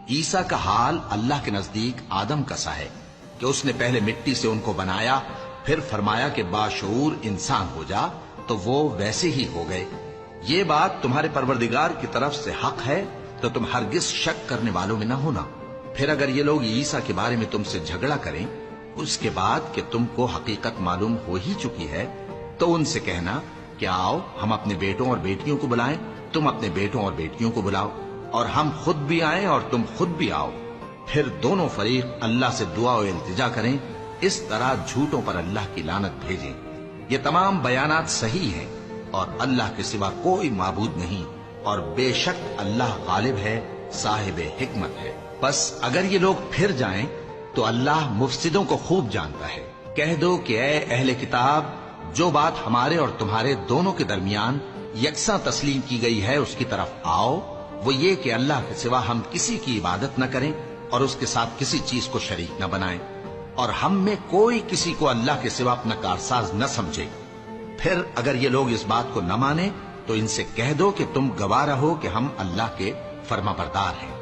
عیسیٰ کا حال اللہ کے نزدیک آدم کا سا ہے کہ اس نے پہلے مٹی سے ان کو بنایا، پھر فرمایا کہ باشعور انسان ہو جا، تو وہ ویسے ہی ہو گئے۔ یہ بات تمہارے پروردگار کی طرف سے حق ہے، تو تم ہرگز شک کرنے والوں میں نہ ہونا۔ پھر اگر یہ لوگ عیسیٰ کے بارے میں تم سے جھگڑا کریں اس کے بعد کہ تم کو حقیقت معلوم ہو ہی چکی ہے، تو ان سے کہنا کہ آؤ ہم اپنے بیٹوں اور بیٹیوں کو بلائیں، تم اپنے بیٹوں اور بیٹیوں کو بلاؤ، اور ہم خود بھی آئیں اور تم خود بھی آؤ، پھر دونوں فریق اللہ سے دعا و التجا کریں، اس طرح جھوٹوں پر اللہ کی لعنت بھیجیں۔ یہ تمام بیانات صحیح ہیں، اور اللہ کے سوا کوئی معبود نہیں، اور بے شک اللہ غالب ہے، صاحب حکمت ہے۔ بس اگر یہ لوگ پھر جائیں تو اللہ مفسدوں کو خوب جانتا ہے۔ کہہ دو کہ اے اہل کتاب، جو بات ہمارے اور تمہارے دونوں کے درمیان یکساں تسلیم کی گئی ہے اس کی طرف آؤ، وہ یہ کہ اللہ کے سوا ہم کسی کی عبادت نہ کریں اور اس کے ساتھ کسی چیز کو شریک نہ بنائیں، اور ہم میں کوئی کسی کو اللہ کے سوا اپنا کارساز نہ سمجھے۔ پھر اگر یہ لوگ اس بات کو نہ مانیں تو ان سے کہہ دو کہ تم گواہ رہو کہ ہم اللہ کے فرما بردار ہیں۔